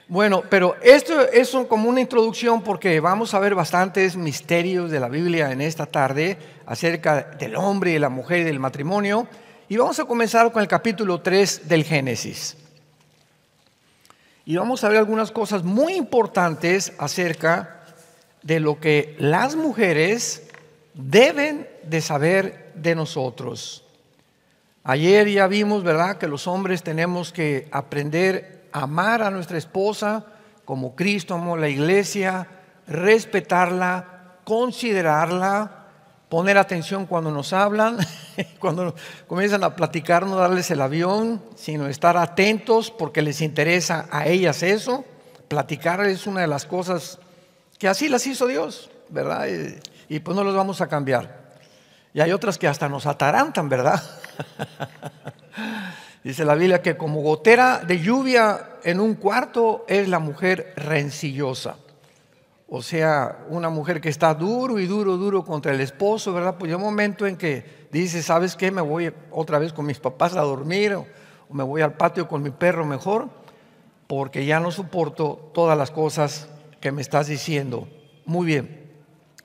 Bueno, pero esto es como una introducción porque vamos a ver bastantes misterios de la Biblia en esta tarde acerca del hombre y la mujer y del matrimonio. Y vamos a comenzar con el capítulo 3 del Génesis. Y vamos a ver algunas cosas muy importantes acerca de lo que las mujeres deben de saber de nosotros. Ayer ya vimos, ¿verdad?, que los hombres tenemos que aprender a amar a nuestra esposa como Cristo amó la iglesia, respetarla, considerarla, poner atención cuando nos hablan, cuando comienzan a platicar, no darles el avión, sino estar atentos porque les interesa a ellas eso. Platicar es una de las cosas que así las hizo Dios, ¿verdad? Y pues no los vamos a cambiar. Y hay otras que hasta nos atarantan, ¿verdad? Dice la Biblia que como gotera de lluvia en un cuarto es la mujer rencillosa. O sea, una mujer que está duro contra el esposo, ¿verdad? Pues hay un momento en que dice, ¿sabes qué? Me voy otra vez con mis papás a dormir o me voy al patio con mi perro mejor, porque ya no soporto todas las cosas que me estás diciendo. Muy bien,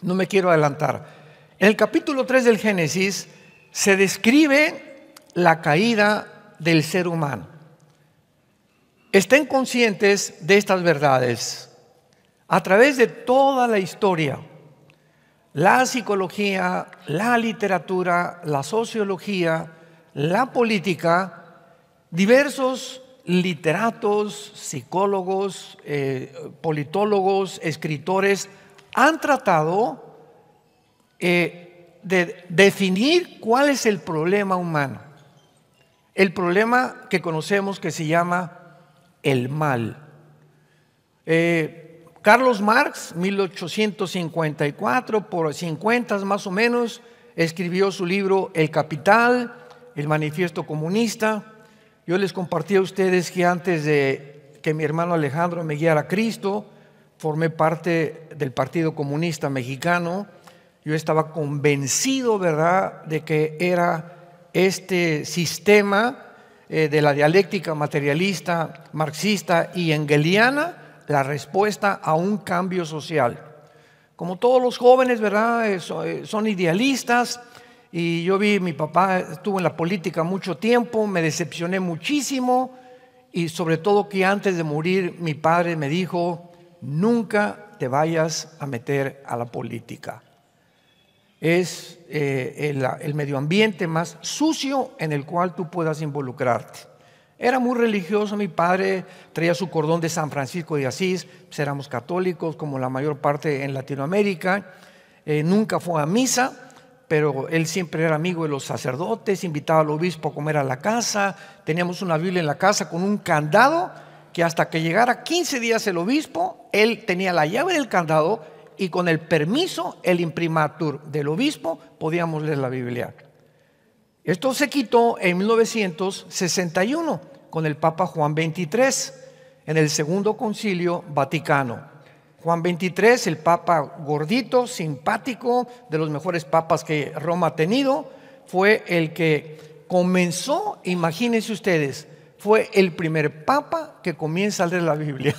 no me quiero adelantar. En el capítulo 3 del Génesis se describe la caída del ser humano. Estén conscientes de estas verdades. A través de toda la historia, la psicología, la literatura, la sociología, la política, diversos literatos, psicólogos, politólogos, escritores han tratado de definir cuál es el problema humano. El problema que conocemos que se llama el mal. Carlos Marx, 1854, por 50 más o menos, escribió su libro El Capital, el Manifiesto Comunista. Yo les compartí a ustedes que antes de que mi hermano Alejandro me guiara a Cristo, formé parte del Partido Comunista Mexicano. Yo estaba convencido, ¿verdad?, de que era este sistema de la dialéctica materialista, marxista y engeliana la respuesta a un cambio social. Como todos los jóvenes, ¿verdad?, son idealistas, y yo vi, mi papá estuvo en la política mucho tiempo, me decepcioné muchísimo, y sobre todo que antes de morir mi padre me dijo, nunca te vayas a meter a la política. Es el medio ambiente más sucio en el cual tú puedas involucrarte. Era muy religioso mi padre, traía su cordón de San Francisco de Asís, pues éramos católicos como la mayor parte en Latinoamérica. Nunca fue a misa, pero él siempre era amigo de los sacerdotes, invitaba al obispo a comer a la casa. Teníamos una Biblia en la casa con un candado que hasta que llegara 15 días el obispo, él tenía la llave del candado y con el permiso, el imprimatur del obispo, podíamos leer la Biblia. Esto se quitó en 1961 con el Papa Juan XXIII en el Segundo Concilio Vaticano. Juan XXIII, el Papa gordito, simpático, de los mejores papas que Roma ha tenido, fue el que comenzó, imagínense ustedes, fue el primer Papa que comienza a leer la Biblia.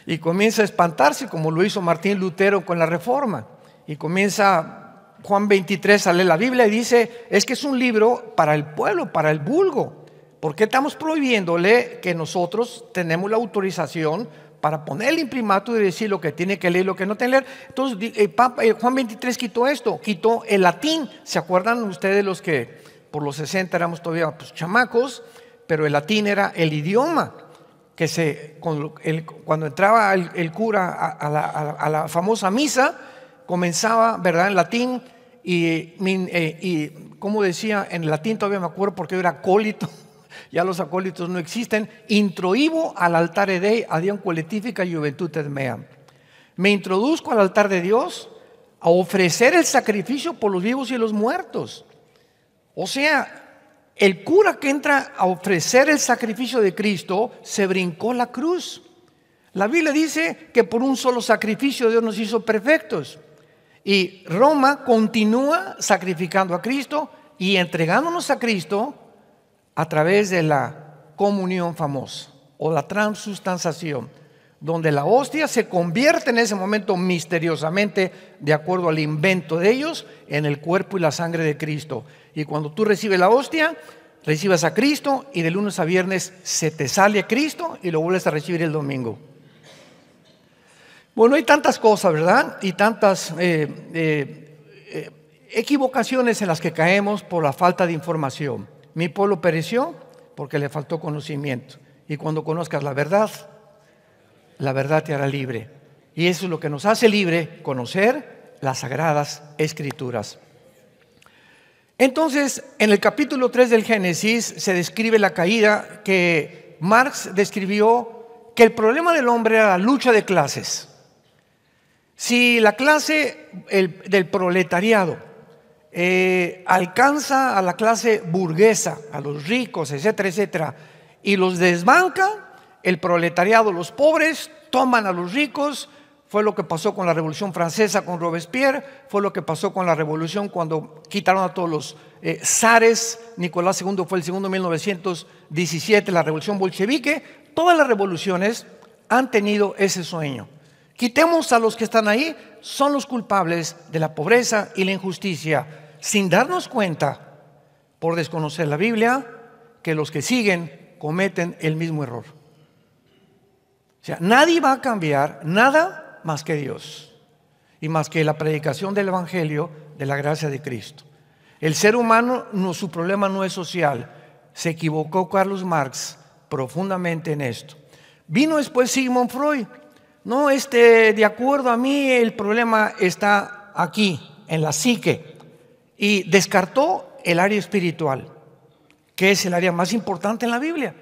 Y comienza a espantarse como lo hizo Martín Lutero con la Reforma. Y comienza Juan XXIII a leer la Biblia y dice, es que es un libro para el pueblo, para el vulgo. ¿Por qué estamos prohibiéndole que nosotros tenemos la autorización para poner el imprimatur y decir lo que tiene que leer y lo que no tiene que leer? Entonces Juan XXIII quitó esto, quitó el latín. ¿Se acuerdan ustedes los que por los 60 éramos todavía chamacos? Pero el latín era el idioma que cuando entraba el cura a la famosa misa, comenzaba, ¿verdad?, en latín, y como decía en latín, todavía me acuerdo porque yo era acólito, ya los acólitos no existen, introibo al altare Dei a Dios collectifica juventudes meam. Me introduzco al altar de Dios a ofrecer el sacrificio por los vivos y los muertos. O sea, el cura que entra a ofrecer el sacrificio de Cristo se brincó la cruz. La Biblia dice que por un solo sacrificio Dios nos hizo perfectos. Y Roma continúa sacrificando a Cristo y entregándonos a Cristo a través de la comunión famosa. o la transustanciación, donde la hostia se convierte en ese momento misteriosamente, de acuerdo al invento de ellos, en el cuerpo y la sangre de Cristo. Y cuando tú recibes la hostia, recibes a Cristo, y de lunes a viernes se te sale a Cristo y lo vuelves a recibir el domingo. Bueno, hay tantas cosas, ¿verdad? Y tantas equivocaciones en las que caemos por la falta de información. Mi pueblo pereció porque le faltó conocimiento. Y cuando conozcas la verdad te hará libre. Y eso es lo que nos hace libre, conocer las Sagradas Escrituras. Entonces, en el capítulo 3 del Génesis se describe la caída, que Marx describió que el problema del hombre era la lucha de clases. Si la clase del proletariado alcanza a la clase burguesa, a los ricos, etcétera, etcétera, y los desbanca, el proletariado, los pobres, toman a los ricos. Fue lo que pasó con la Revolución Francesa con Robespierre, fue lo que pasó con la Revolución cuando quitaron a todos los zares. Nicolás II fue el segundo en 1917, la Revolución Bolchevique. Todas las revoluciones han tenido ese sueño. Quitemos a los que están ahí, son los culpables de la pobreza y la injusticia, sin darnos cuenta, por desconocer la Biblia, que los que siguen cometen el mismo error. O sea, nadie va a cambiar nada más que Dios, y más que la predicación del Evangelio de la gracia de Cristo. El ser humano, su problema no es social. Se equivocó Carlos Marx profundamente en esto. Vino después Sigmund Freud. No, de acuerdo a mí, el problema está aquí, en la psique. Y descartó el área espiritual, que es el área más importante en la Biblia.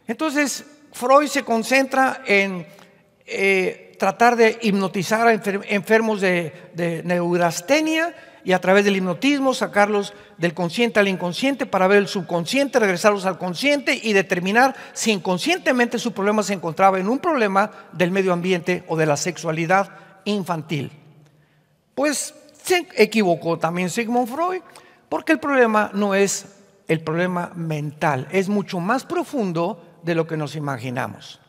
Entonces, Freud se concentra en tratar de hipnotizar a enfermos de neurastenia, y a través del hipnotismo sacarlos del consciente al inconsciente para ver el subconsciente, regresarlos al consciente y determinar si inconscientemente su problema se encontraba en un problema del medio ambiente o de la sexualidad infantil. Pues se equivocó también Sigmund Freud, porque el problema no es el problema mental, es mucho más profundo de lo que nos imaginamos.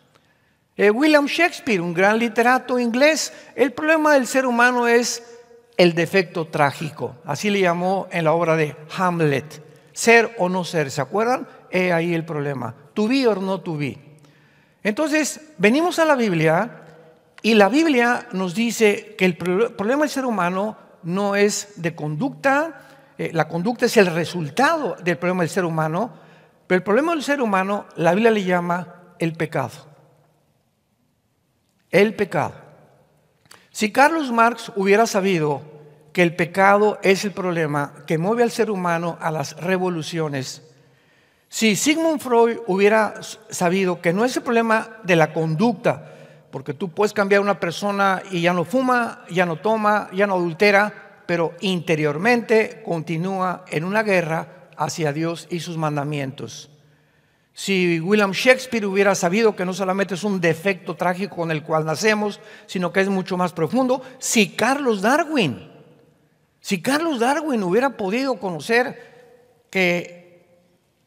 William Shakespeare, un gran literato inglés, el problema del ser humano es el defecto trágico, así le llamó en la obra de Hamlet, ser o no ser, ¿se acuerdan? Ahí el problema, to be or not to be. Entonces, venimos a la Biblia, y la Biblia nos dice que el problema del ser humano no es de conducta, la conducta es el resultado del problema del ser humano, pero el problema del ser humano, la Biblia le llama el pecado. El pecado. Si Carlos Marx hubiera sabido que el pecado es el problema que mueve al ser humano a las revoluciones, si Sigmund Freud hubiera sabido que no es el problema de la conducta, porque tú puedes cambiar a una persona y ya no fuma, ya no toma, ya no adultera, pero interiormente continúa en una guerra hacia Dios y sus mandamientos. Si William Shakespeare hubiera sabido que no solamente es un defecto trágico con el cual nacemos, sino que es mucho más profundo. Si Carlos Darwin hubiera podido conocer que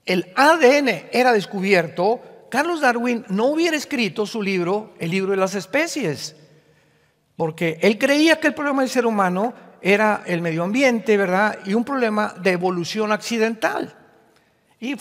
el ADN era descubierto, Carlos Darwin no hubiera escrito su libro, el libro de las especies, porque él creía que el problema del ser humano era el medio ambiente, ¿verdad? Y un problema de evolución accidental. Y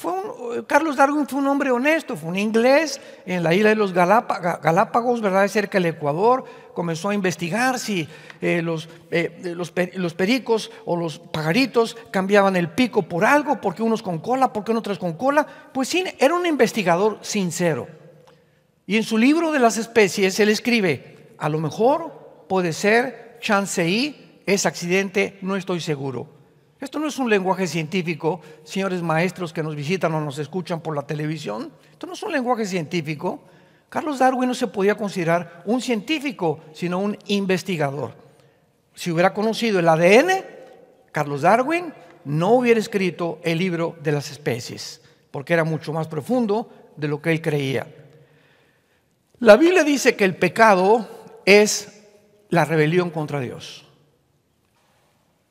Carlos Darwin fue un hombre honesto, fue un inglés en la isla de los Galápagos, ¿verdad? Cerca del Ecuador. Comenzó a investigar si los pericos o los pajaritos cambiaban el pico por algo, porque unos con cola, porque otros con cola. Pues sí, era un investigador sincero. Y en su libro de las especies él escribe: a lo mejor puede ser, chance y, es accidente, no estoy seguro. Esto no es un lenguaje científico, señores maestros que nos visitan o nos escuchan por la televisión. Esto no es un lenguaje científico. Carlos Darwin no se podía considerar un científico, sino un investigador. Si hubiera conocido el ADN, Carlos Darwin no hubiera escrito el libro de las especies, porque era mucho más profundo de lo que él creía. La Biblia dice que el pecado es la rebelión contra Dios,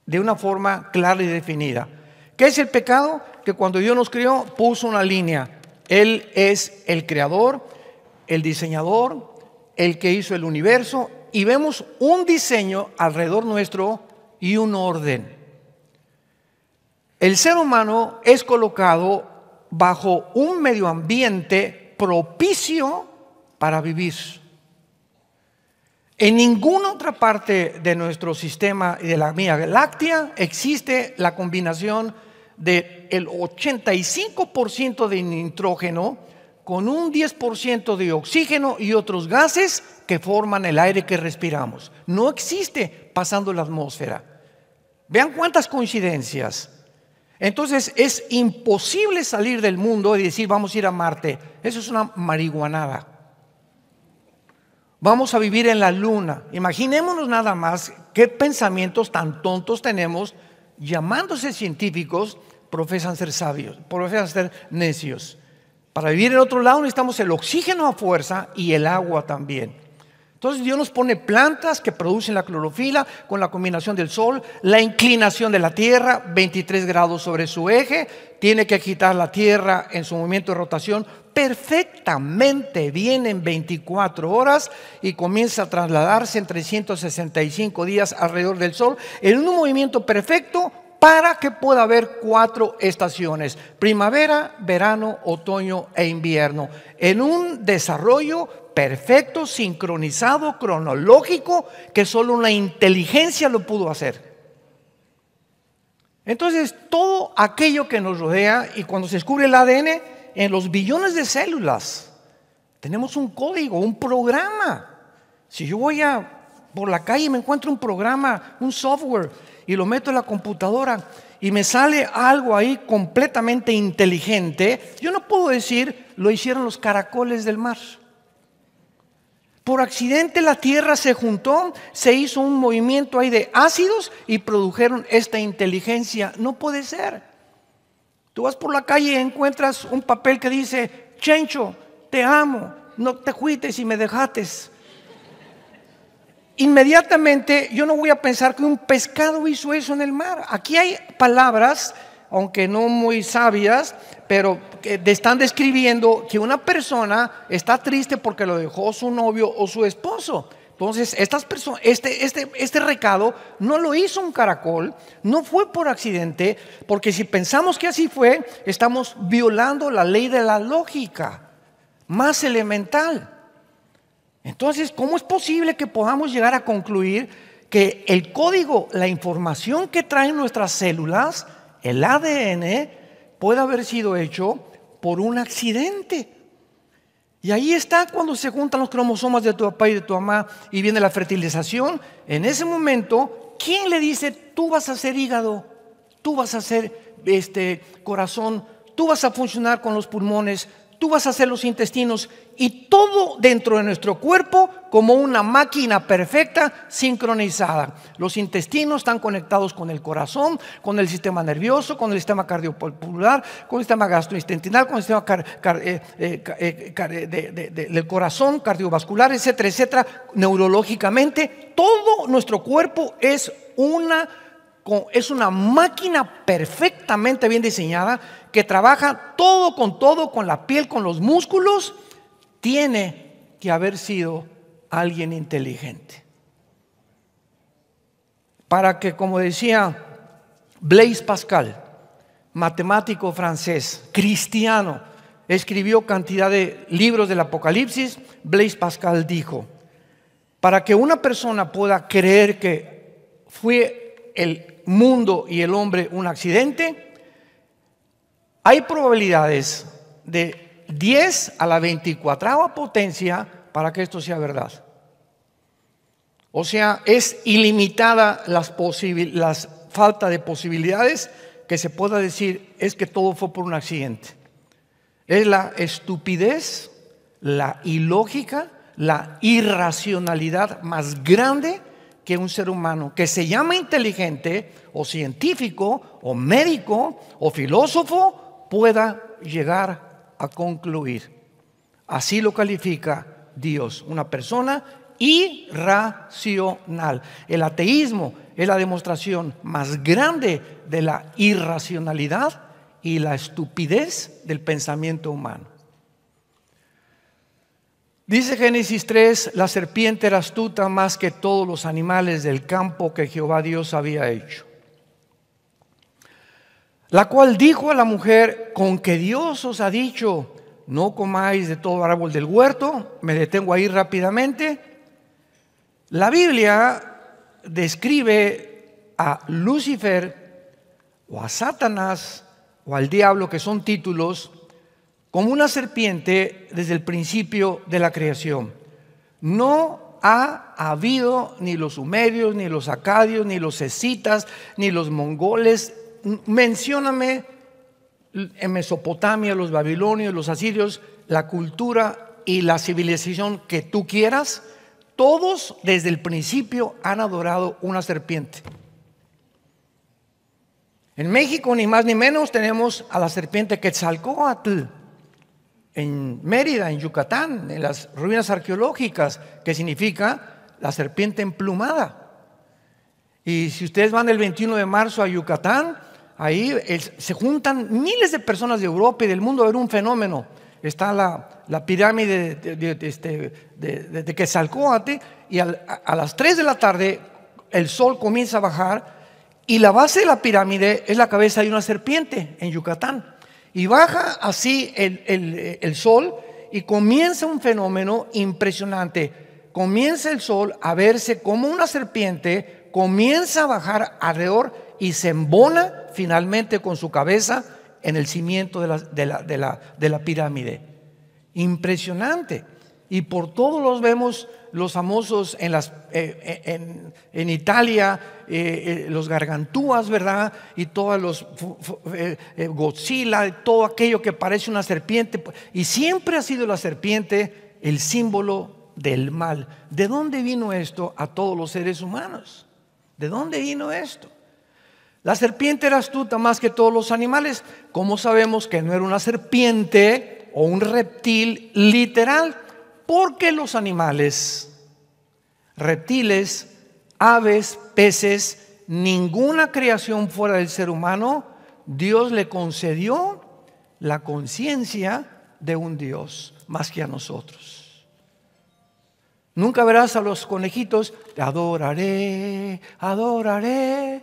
de una forma clara y definida. ¿Qué es el pecado? Que cuando Dios nos creó puso una línea. Él es el creador, el diseñador, el que hizo el universo, y vemos un diseño alrededor nuestro y un orden. El ser humano es colocado bajo un medio ambiente propicio para vivir. En ninguna otra parte de nuestro sistema y de la Vía Láctea existe la combinación del 85% de nitrógeno con un 10% de oxígeno y otros gases que forman el aire que respiramos. No existe pasando la atmósfera. Vean cuántas coincidencias. Entonces es imposible salir del mundo y decir vamos a ir a Marte. Eso es una marihuanada. Vamos a vivir en la luna. Imaginémonos nada más qué pensamientos tan tontos tenemos, llamándose científicos, profesan ser sabios, profesan ser necios. Para vivir en otro lado necesitamos el oxígeno a fuerza y el agua también. Entonces Dios nos pone plantas que producen la clorofila con la combinación del sol, la inclinación de la tierra, 23 grados sobre su eje, tiene que agitar la tierra en su movimiento de rotación perfectamente bien en 24 horas y comienza a trasladarse en 365 días alrededor del sol en un movimiento perfecto para que pueda haber 4 estaciones: primavera, verano, otoño e invierno, en un desarrollo perfecto, sincronizado, cronológico, que solo una inteligencia lo pudo hacer. Entonces, todo aquello que nos rodea, y cuando se descubre el ADN, en los billones de células, tenemos un código, un programa. Si yo voy por la calle y me encuentro un programa, un software, y lo meto en la computadora, y me sale algo ahí completamente inteligente, yo no puedo decir, lo hicieron los caracoles del mar. Por accidente la tierra se juntó, se hizo un movimiento ahí de ácidos y produjeron esta inteligencia. No puede ser. Tú vas por la calle y encuentras un papel que dice: Chencho, te amo, no te juites y me dejates. Inmediatamente yo no voy a pensar que un pescado hizo eso en el mar. Aquí hay palabras, aunque no muy sabias, pero que están describiendo que una persona está triste porque lo dejó su novio o su esposo. Entonces, estas personas, este recado no lo hizo un caracol, no fue por accidente, porque si pensamos que así fue, estamos violando la ley de la lógica más elemental. Entonces, ¿cómo es posible que podamos llegar a concluir que el código, la información que traen nuestras células, el ADN, puede haber sido hecho por un accidente? Y ahí está cuando se juntan los cromosomas de tu papá y de tu mamá y viene la fertilización. En ese momento, ¿quién le dice: tú vas a ser hígado, tú vas a ser corazón, tú vas a funcionar con los pulmones, tú vas a hacer los intestinos, y todo dentro de nuestro cuerpo como una máquina perfecta sincronizada? Los intestinos están conectados con el corazón, con el sistema nervioso, con el sistema cardiopulmonar, con el sistema gastrointestinal, con el sistema del corazón, cardiovascular, etcétera, etcétera. Neurológicamente, todo nuestro cuerpo es una máquina perfectamente bien diseñada que trabaja todo, con la piel, con los músculos. Tiene que haber sido alguien inteligente para que, como decía Blaise Pascal, matemático francés, cristiano, escribió cantidad de libros del Apocalipsis. Blaise Pascal dijo: para que una persona pueda creer que fue el mundo y el hombre un accidente, hay probabilidades de 10 a la 24ª potencia para que esto sea verdad. O sea, es ilimitada las falta de posibilidades que se pueda decir es que todo fue por un accidente. Es la estupidez, la ilógica, la irracionalidad más grande que un ser humano que se llama inteligente o científico o médico o filósofo pueda llegar a concluir. Así lo califica Dios: una persona irracional. El ateísmo es la demostración más grande de la irracionalidad y la estupidez del pensamiento humano. Dice Génesis 3, la serpiente era astuta más que todos los animales del campo que Jehová Dios había hecho, la cual dijo a la mujer: con que Dios os ha dicho, no comáis de todo árbol del huerto. Me detengo ahí rápidamente. La Biblia describe a Lucifer o a Satanás o al diablo, que son títulos, como una serpiente desde el principio de la creación. No ha habido ni los sumerios, ni los acadios, ni los escitas, ni los mongoles. Mencióname en Mesopotamia, los babilonios, los asirios, la cultura y la civilización que tú quieras. Todos desde el principio han adorado una serpiente. En México, ni más ni menos, tenemos a la serpiente Quetzalcóatl. En Mérida, en Yucatán, en las ruinas arqueológicas, que significa la serpiente emplumada. Y si ustedes van el 21 de marzo a Yucatán, ahí se juntan miles de personas de Europa y del mundo a ver un fenómeno. Está la pirámide de Quetzalcóatl, y a las 3 de la tarde el sol comienza a bajar y la base de la pirámide es la cabeza de una serpiente en Yucatán. Y baja así el sol y comienza un fenómeno impresionante. Comienza el sol a verse como una serpiente, comienza a bajar alrededor y se embona finalmente con su cabeza en el cimiento de la pirámide. Impresionante. Y por todos los vemos los famosos en Italia, los gargantúas, ¿verdad? Y todos los Godzilla, todo aquello que parece una serpiente. Y siempre ha sido la serpiente el símbolo del mal. ¿De dónde vino esto a todos los seres humanos? ¿De dónde vino esto? La serpiente era astuta más que todos los animales. ¿Cómo sabemos que no era una serpiente o un reptil literal? Porque los animales, reptiles, aves, peces, ninguna creación fuera del ser humano, Dios le concedió la conciencia de un Dios más que a nosotros. Nunca verás a los conejitos: te adoraré, adoraré.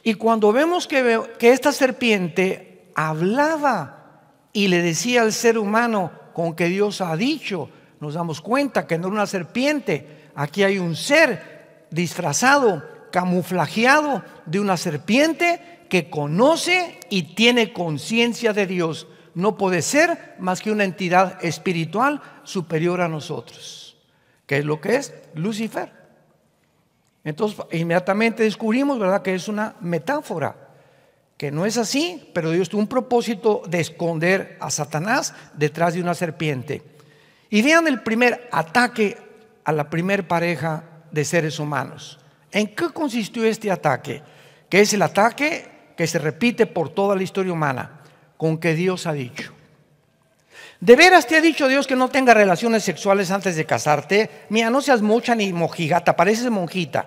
Y cuando vemos que esta serpiente hablaba y le decía al ser humano: con que Dios ha dicho, nos damos cuenta que no era una serpiente. Aquí hay un ser disfrazado, camuflajeado de una serpiente que conoce y tiene conciencia de Dios. No puede ser más que una entidad espiritual superior a nosotros. ¿Qué es lo que es? Lucifer. Entonces inmediatamente descubrimos, ¿verdad?, que es una metáfora, que no es así, pero Dios tuvo un propósito de esconder a Satanás detrás de una serpiente. Y vean el primer ataque a la primer pareja de seres humanos. ¿En qué consistió este ataque? Que es el ataque que se repite por toda la historia humana: con que Dios ha dicho. ¿De veras te ha dicho Dios que no tengas relaciones sexuales antes de casarte? Mira, no seas mocha ni mojigata, pareces monjita.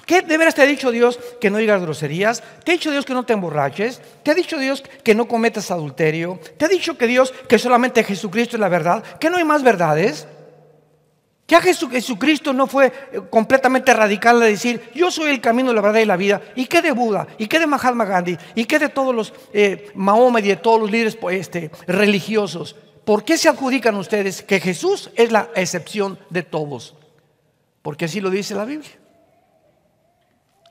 ¿Qué de veras te ha dicho Dios que no digas groserías? ¿Te ha dicho Dios que no te emborraches? ¿Te ha dicho Dios que no cometas adulterio? ¿Te ha dicho que Dios, que solamente Jesucristo es la verdad? ¿Que no hay más verdades? ¿Que Jesucristo no fue completamente radical de decir: yo soy el camino, la verdad y la vida? ¿Y qué de Buda? ¿Y qué de Mahatma Gandhi? ¿Y qué de todos los Mahoma y de todos los líderes religiosos? ¿Por qué se adjudican ustedes que Jesús es la excepción de todos? Porque así lo dice la Biblia.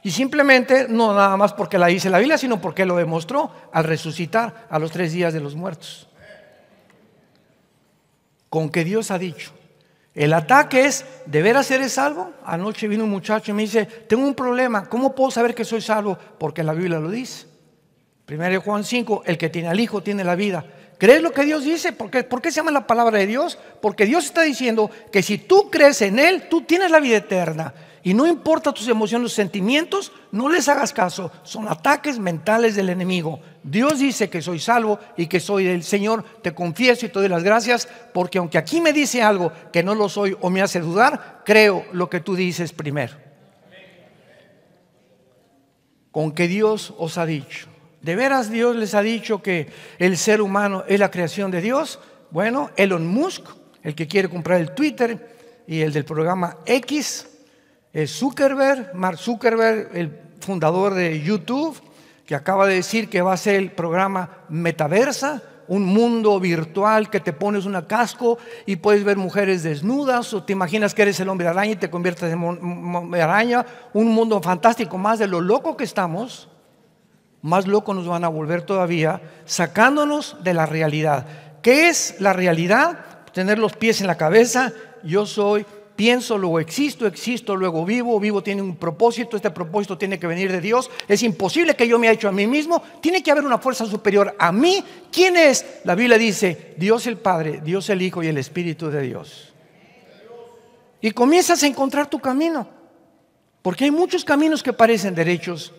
Y simplemente, no nada más porque la dice la Biblia, sino porque lo demostró al resucitar a los 3 días de los muertos. Con que Dios ha dicho. El ataque es: ¿de veras eres salvo? Anoche vino un muchacho y me dice: tengo un problema, ¿cómo puedo saber que soy salvo? Porque la Biblia lo dice. 1 Juan 5, el que tiene al Hijo tiene la vida. ¿Crees lo que Dios dice? ¿Por qué se llama la palabra de Dios? Porque Dios está diciendo que si tú crees en Él, tú tienes la vida eterna. Y no importa tus emociones, tus sentimientos, no les hagas caso. Son ataques mentales del enemigo. Dios dice que soy salvo y que soy del Señor. Te confieso y te doy las gracias, porque aunque aquí me dice algo que no lo soy o me hace dudar, creo lo que tú dices primero. Con que Dios os ha dicho. ¿De veras Dios les ha dicho que el ser humano es la creación de Dios? Bueno, Elon Musk, el que quiere comprar el Twitter y el del programa X, es Zuckerberg, Mark Zuckerberg, el fundador de YouTube, que acaba de decir que va a ser el programa Metaversa, un mundo virtual que te pones un casco y puedes ver mujeres desnudas, o te imaginas que eres el hombre araña y te conviertes en hombre araña. Un mundo fantástico. Más de lo loco que estamos, más locos nos van a volver todavía, sacándonos de la realidad. ¿Qué es la realidad? Tener los pies en la cabeza. Yo soy, pienso, luego existo, luego vivo. Vivo tiene un propósito, este propósito tiene que venir de Dios. Es imposible que yo me haya hecho a mí mismo. Tiene que haber una fuerza superior a mí. ¿Quién es? La Biblia dice, Dios el Padre, Dios el Hijo y el Espíritu de Dios. Y comienzas a encontrar tu camino, porque hay muchos caminos que parecen derechos,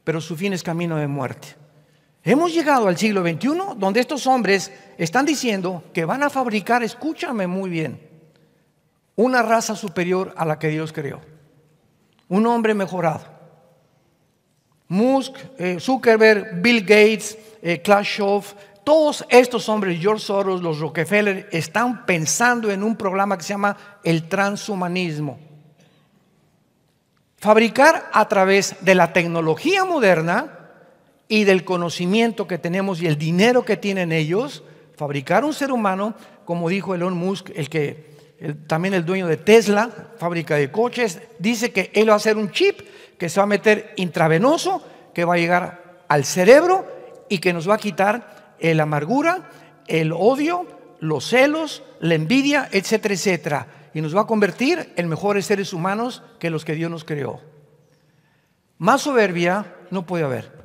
pero su fin es camino de muerte. Hemos llegado al siglo XXI, donde estos hombres están diciendo que van a fabricar, escúchame muy bien, una raza superior a la que Dios creó, un hombre mejorado. Musk, Zuckerberg, Bill Gates, Klaus Schwab, todos estos hombres, George Soros, los Rockefeller, están pensando en un programa que se llama el transhumanismo. Fabricar a través de la tecnología moderna y del conocimiento que tenemos y el dinero que tienen ellos, fabricar un ser humano, como dijo Elon Musk, también el dueño de Tesla, fábrica de coches, dice que él va a hacer un chip que se va a meter intravenoso, que va a llegar al cerebro y que nos va a quitar la amargura, el odio, los celos, la envidia, etcétera, etcétera. Y nos va a convertir en mejores seres humanos que los que Dios nos creó. Más soberbia no puede haber.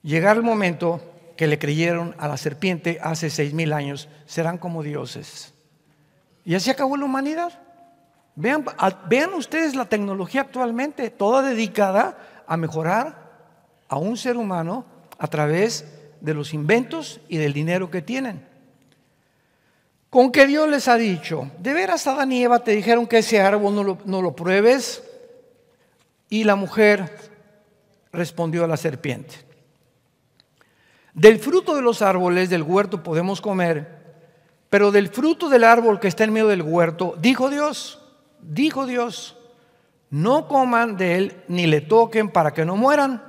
Llegar el momento que le creyeron a la serpiente hace 6,000 años, serán como dioses. Y así acabó la humanidad. Vean ustedes la tecnología actualmente, toda dedicada a mejorar a un ser humano a través de los inventos y del dinero que tienen. Con que Dios les ha dicho, de veras Adán y Eva te dijeron que ese árbol no lo pruebes. Y la mujer respondió a la serpiente, del fruto de los árboles del huerto podemos comer, pero del fruto del árbol que está en medio del huerto, dijo Dios, no coman de él ni le toquen para que no mueran.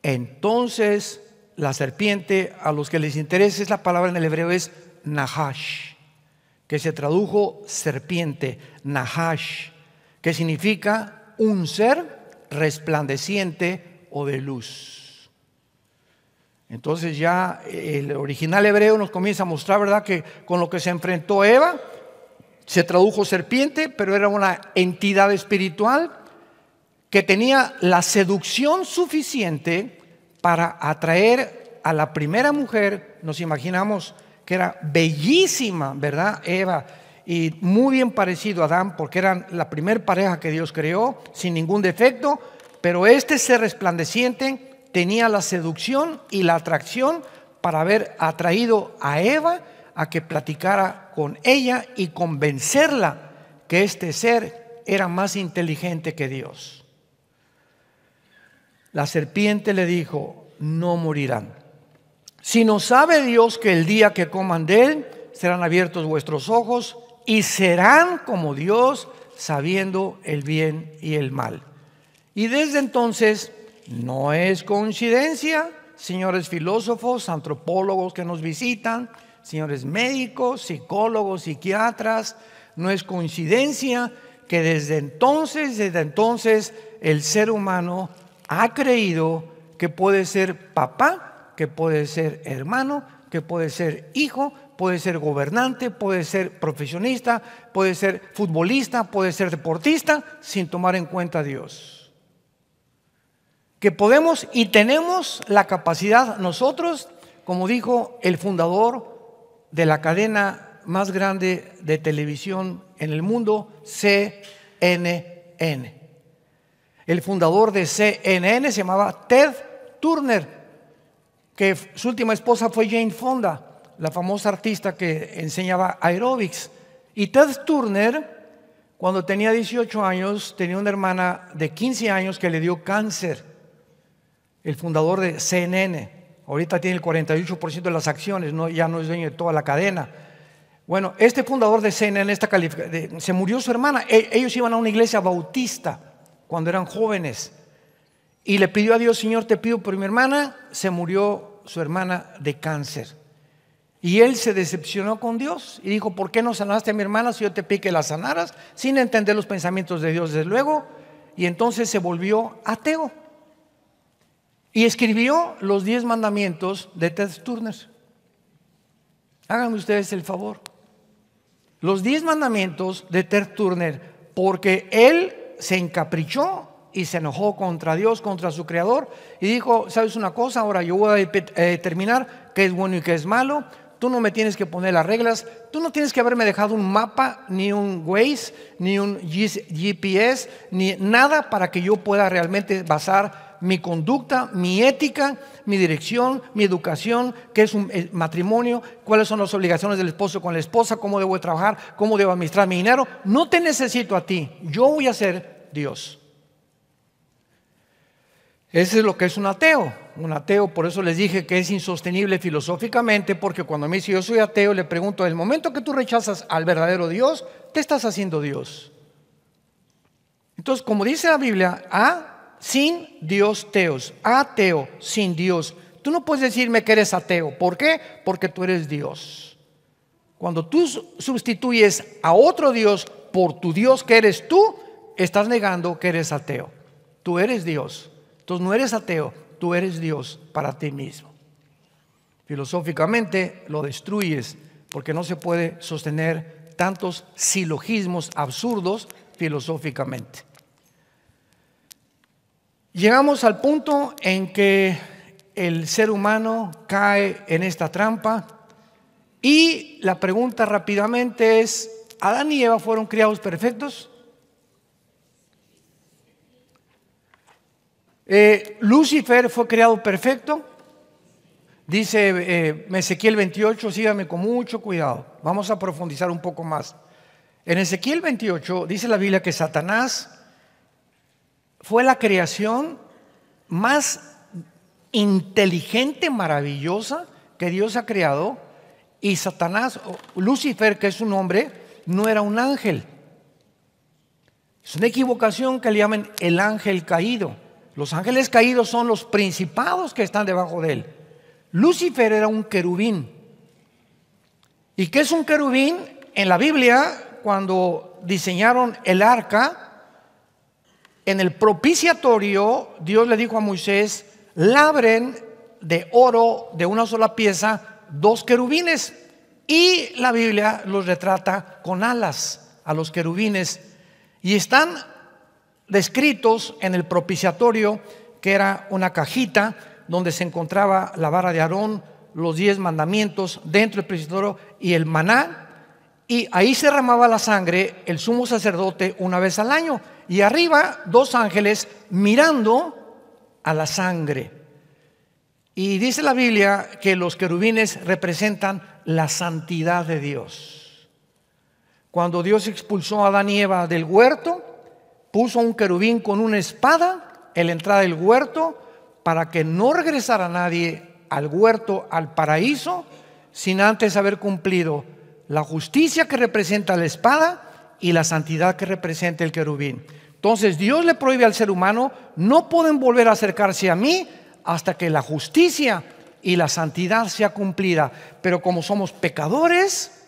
Entonces la serpiente, a los que les interesa, es la palabra en el hebreo es Nahash, que se tradujo serpiente, Nahash, que significa un ser resplandeciente o de luz. Entonces ya el original hebreo nos comienza a mostrar, ¿verdad?, que con lo que se enfrentó Eva, se tradujo serpiente, pero era una entidad espiritual que tenía la seducción suficiente para atraer a la primera mujer. Nos imaginamos que era bellísima, ¿verdad?, Eva, y muy bien parecido a Adán, porque eran la primer pareja que Dios creó, sin ningún defecto. Pero este ser resplandeciente tenía la seducción y la atracción para haber atraído a Eva a que platicara con ella y convencerla que este ser era más inteligente que Dios. La serpiente le dijo, no morirán, sino sabe Dios que el día que coman de él serán abiertos vuestros ojos y serán como Dios, sabiendo el bien y el mal. Y desde entonces, no es coincidencia, señores filósofos, antropólogos que nos visitan, señores médicos, psicólogos, psiquiatras, no es coincidencia que desde entonces el ser humano ha creído que puede ser papá, que puede ser hermano, que puede ser hijo, puede ser gobernante, puede ser profesionista, puede ser futbolista, puede ser deportista, sin tomar en cuenta a Dios. Que podemos y tenemos la capacidad nosotros, como dijo el fundador de la cadena más grande de televisión en el mundo, CNN. El fundador de CNN se llamaba Ted Turner, que su última esposa fue Jane Fonda, la famosa artista que enseñaba aeróbics. Y Ted Turner, cuando tenía 18 años, tenía una hermana de 15 años que le dio cáncer. El fundador de CNN, ahorita tiene el 48% de las acciones, ya no es dueño de toda la cadena. Bueno, este fundador de Cena en esta se murió su hermana. Ellos iban a una iglesia bautista cuando eran jóvenes y le pidió a Dios: Señor, te pido por mi hermana. Se murió su hermana de cáncer y él se decepcionó con Dios y dijo: ¿por qué no sanaste a mi hermana si yo te pedí que la sanaras? Sin entender los pensamientos de Dios, desde luego. Y entonces se volvió ateo y escribió los 10 mandamientos de Ted Turner. Háganme ustedes el favor. Los 10 mandamientos de Ted Turner, porque él se encaprichó y se enojó contra Dios, contra su creador, y dijo: ¿sabes una cosa? Ahora yo voy a determinar qué es bueno y qué es malo. Tú no me tienes que poner las reglas. Tú no tienes que haberme dejado un mapa, ni un Waze, ni un GPS, ni nada para que yo pueda realmente basar mi conducta, mi ética, mi dirección, mi educación, qué es un matrimonio, cuáles son las obligaciones del esposo con la esposa, cómo debo trabajar, cómo debo administrar mi dinero. No te necesito a ti, yo voy a ser Dios. Ese es lo que es un ateo. Un ateo, por eso les dije que es insostenible filosóficamente, porque cuando me dice yo soy ateo, le pregunto: en el momento que tú rechazas al verdadero Dios, te estás haciendo Dios. Entonces, como dice la Biblia, sin Dios teos, ateo, sin Dios. Tú no puedes decirme que eres ateo. ¿Por qué? Porque tú eres Dios. Cuando tú sustituyes a otro Dios por tu Dios que eres tú, estás negando que eres ateo. Tú eres Dios. Entonces no eres ateo, tú eres Dios para ti mismo. Filosóficamente lo destruyes, porque no se puede sostener tantos silogismos absurdos filosóficamente. Llegamos al punto en que el ser humano cae en esta trampa y la pregunta rápidamente es: ¿Adán y Eva fueron criados perfectos? ¿Lucifer fue creado perfecto? Dice Ezequiel 28, síganme con mucho cuidado. Vamos a profundizar un poco más. En Ezequiel 28 dice la Biblia que Satanás fue la creación más inteligente, maravillosa que Dios ha creado. Y Satanás, Lucifer, que es un hombre, no era un ángel. Es una equivocación que le llaman el ángel caído. Los ángeles caídos son los principados que están debajo de él. Lucifer era un querubín. ¿Y qué es un querubín? En la Biblia, cuando diseñaron el arca, en el propiciatorio, Dios le dijo a Moisés: labren de oro de una sola pieza 2 querubines. Y la Biblia los retrata con alas a los querubines. Y están descritos en el propiciatorio, que era una cajita donde se encontraba la vara de Aarón, los 10 mandamientos dentro del propiciatorio y el maná, y ahí se derramaba la sangre el sumo sacerdote una vez al año, y arriba 2 ángeles mirando a la sangre. Y dice la Biblia que los querubines representan la santidad de Dios. Cuando Dios expulsó a Adán y Eva del huerto, puso un querubín con una espada en la entrada del huerto para que no regresara nadie al huerto, al paraíso, sin antes haber cumplido la justicia que representa la espada y la santidad que representa el querubín. Entonces Dios le prohíbe al ser humano: no pueden volver a acercarse a mí hasta que la justicia y la santidad sea cumplida. Pero como somos pecadores,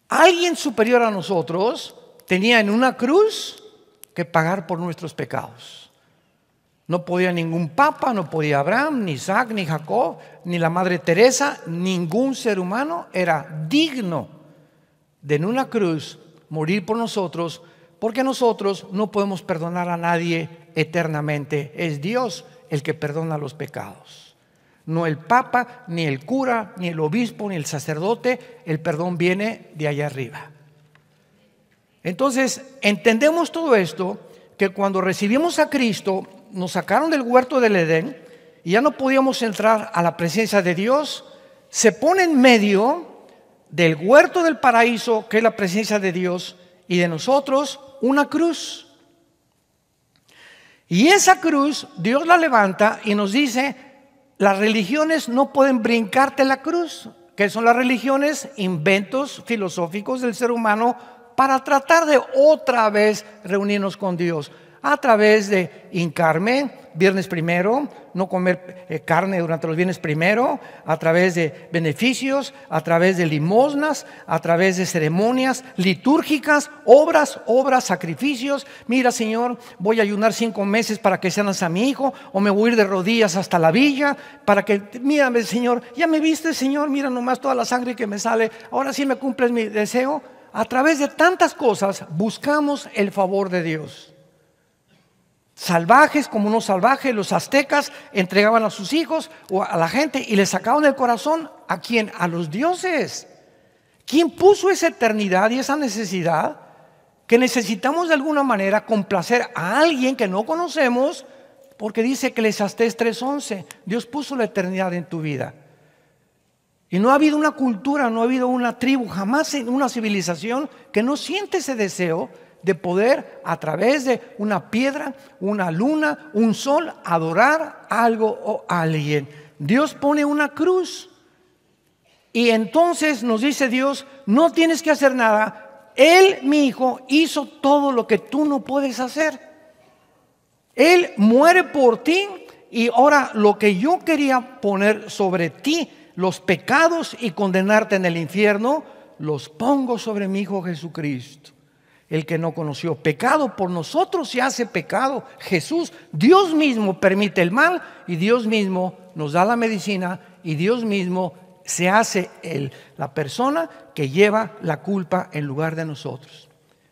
alguien superior a nosotros tenía en una cruz que pagar por nuestros pecados. No podía ningún papa, no podía Abraham, ni Isaac, ni Jacob, ni la Madre Teresa. Ningún ser humano era digno de en una cruz morir por nosotros, porque nosotros no podemos perdonar a nadie eternamente. Es Dios el que perdona los pecados, no el papa, ni el cura, ni el obispo, ni el sacerdote. El perdón viene de allá arriba. Entonces entendemos todo esto, que cuando recibimos a Cristo nos sacaron del huerto del Edén y ya no podíamos entrar a la presencia de Dios. Se pone en medio del huerto del paraíso, que es la presencia de Dios, y de nosotros una cruz. Y esa cruz Dios la levanta y nos dice: las religiones no pueden brincarte la cruz. ¿Qué son las religiones? Inventos filosóficos del ser humano para tratar de otra vez reunirnos con Dios. A través de hincarme, viernes primero, no comer carne durante los viernes primero, a través de beneficios, a través de limosnas, a través de ceremonias litúrgicas, obras, sacrificios. Mira, Señor, voy a ayunar 5 meses para que sanes a mi hijo, o me voy a ir de rodillas hasta la villa para que, mírame, Señor, ya me viste, Señor, mira nomás toda la sangre que me sale, ahora sí me cumples mi deseo. A través de tantas cosas buscamos el favor de Dios. Salvajes como no salvajes, los aztecas entregaban a sus hijos o a la gente y les sacaban el corazón. ¿A quién? A los dioses. ¿Quién puso esa eternidad y esa necesidad? Que necesitamos de alguna manera complacer a alguien que no conocemos, porque dice Eclesiastés 3:11, Dios puso la eternidad en tu vida. Y no ha habido una cultura, no ha habido una tribu, jamás en una civilización que no siente ese deseo de poder a través de una piedra, una luna, un sol, adorar algo o alguien. Dios pone una cruz y entonces nos dice Dios, no tienes que hacer nada. Él, mi hijo, hizo todo lo que tú no puedes hacer. Él muere por ti y ahora lo que yo quería poner sobre ti, los pecados y condenarte en el infierno, los pongo sobre mi hijo Jesucristo. El que no conoció pecado, por nosotros se hace pecado. Jesús, Dios mismo permite el mal y Dios mismo nos da la medicina y Dios mismo se hace la persona que lleva la culpa en lugar de nosotros.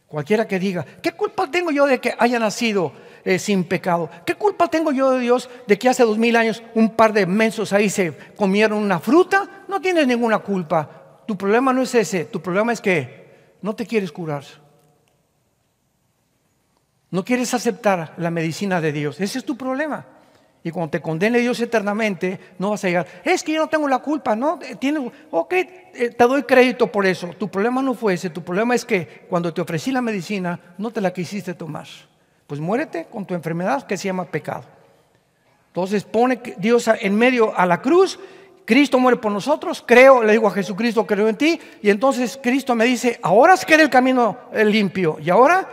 Cualquiera que diga, ¿qué culpa tengo yo de que haya nacido sin pecado? ¿Qué culpa tengo yo de Dios de que hace 2000 años un par de mensos ahí se comieron una fruta? No tienes ninguna culpa. Tu problema no es ese, tu problema es que no te quieres curar. No quieres aceptar la medicina de Dios. Ese es tu problema. Y cuando te condene Dios eternamente, no vas a llegar, es que yo no tengo la culpa, ¿no? Ok, te doy crédito por eso. Tu problema no fue ese. Tu problema es que cuando te ofrecí la medicina, no te la quisiste tomar. Pues muérete con tu enfermedad que se llama pecado. Entonces pone Dios en medio a la cruz. Cristo muere por nosotros. Creo, le digo a Jesucristo, creo en ti. Y entonces Cristo me dice, ahora queda el camino limpio. Y ahora